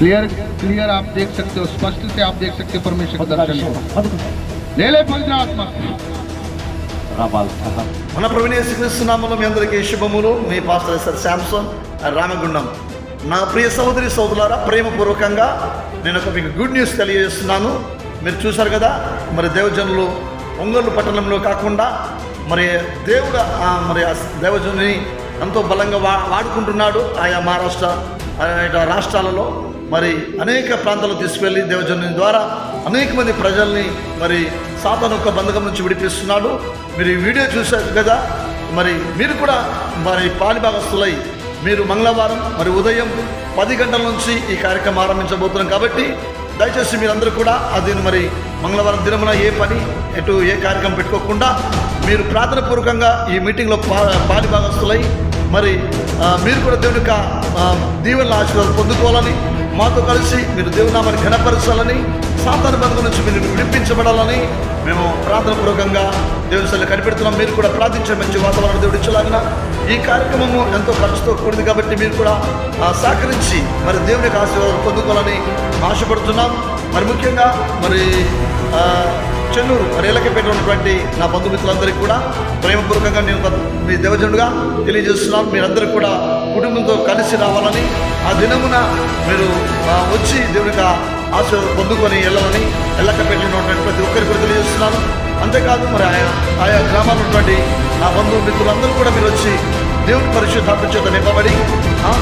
Clear आप देख सकते हो, स्पष्ट से आप देख सकते हो परमेश्वर का दर्शन को। ले ले पवित्र आत्मा మన ప్రభువైన యేసుక్రీస్తు నామములో మీ అందరికీ శుభములు. మీ పాస్టర్ ఎస్ఆర్ శాంసన్ రామగుండం. నా ప్రియ సహోదరి సోదరులారా, ప్రేమపూర్వకంగా నేను మీకు గుడ్ న్యూస్ తెలియజేస్తున్నాను. మీరు చూశారు కదా, మరి దేవజనులు ఒంగోలు పట్టణంలో కాకుండా మరి దేవుడు మరి దేవజనుని ఎంతో బలంగా వాడుకుంటున్నాడు. ఆయా మహారాష్ట్ర రాష్ట్రాలలో మరి అనేక ప్రాంతాలు తీసుకువెళ్ళి దేవజనుని ద్వారా అనేక మంది ప్రజల్ని మరి సాతాను యొక్క బంధకం నుంచి విడిపిస్తున్నాడు. మీరు ఈ వీడియో చూశారు కదా, మరి మీరు కూడా మరి పాలిభాగస్తులై మీరు మంగళవారం మరి ఉదయం 10 గంటల నుంచి ఈ కార్యక్రమం ఆరంభించబోతున్నాం. కాబట్టి దయచేసి మీరందరూ కూడా అది మరి మంగళవారం దినమున ఏ పని ఏ కార్యక్రమం పెట్టుకోకుండా మీరు ప్రార్థనాపూర్వకంగా ఈ మీటింగ్లో పాలిభాగస్తులై మరి మీరు కూడా దేవుని యొక్క దీవెనల ఆశీర్వాదాలు పొందుకోవాలని, మాతో కలిసి మీరు దేవుని నామాన్ని ఘనపరచాలని, సాతాను బంధం నుంచి మీరు విడిపించబడాలని మేము ప్రార్థనాపూర్వకంగా దేవుని సన్నిధిలో కనిపెడుతున్నాం. మీరు కూడా ప్రార్థించే మంచి వాతావరణం దేవుడు ఇచ్చేలాగిన ఈ కార్యక్రమము ఎంతో ఖర్చుతో కూడింది. కాబట్టి మీరు కూడా సహకరించి మరి దేవుని యొక్క ఆశీర్వాదాలు పొందుకోవాలని ఆశపడుతున్నాం. మరి ముఖ్యంగా మరి చెన్నూరు మరి ఎలకపేట ఉన్నటువంటి నా బంధుమిత్రులందరికీ కూడా ప్రేమపూర్వకంగా నేను మీ దేవజనుడుగా తెలియజేస్తున్నాను. మీరందరూ కూడా కుటుంబంతో కలిసి రావాలని, ఆ దినమున మీరు వచ్చి దేవుని యొక్క ఆశీర్వాదం పొందుకొని వెళ్ళాలని ఎల్లకపేటలో ఉన్నటువంటి ప్రతి ఒక్కరికి కూడా తెలియజేస్తున్నాను. అంతేకాదు మరి ఆయా గ్రామాల్లో ఉన్నటువంటి నా బంధుమిత్రులందరూ కూడా మీరు వచ్చి దేవుని పరిశుద్ధాత్మ చేత నింపబడి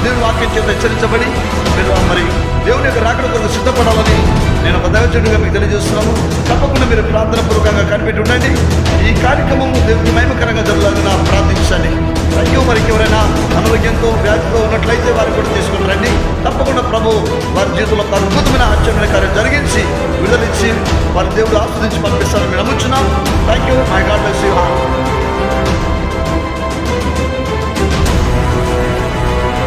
దేవుని వాక్యం చేత హెచ్చరించబడి మీరు మరి దేవుని యొక్క రాకడ కొరకు సిద్ధపడాలని నేను ఒక దైవజనుడిగా మీకు తెలియజేస్తున్నాను. తప్పకుండా మీరు ప్రార్థనాపూర్వకంగా కనిపెట్టి ఉండండి. ఈ కార్యక్రమము దేవునికి మహిమకరంగా జరగాలని ప్రార్థించండి. అయ్యో మరి ఎవరైనా అనారోగ్యంతో వ్యాధితో ఉన్నట్లయితే వారిని కూడా తీసుకుని రండి. తప్పకుండా ప్రభు వారి జీవితంలో ఒక అద్భుతమైన ఆశ్చర్యమైన కార్యం జరిగించి విడుదలిచ్చి వారి దేవుడు ఆస్వాదించి పంపిస్తారని మేము నమ్ముచున్నాం. Thank you. My God bless you.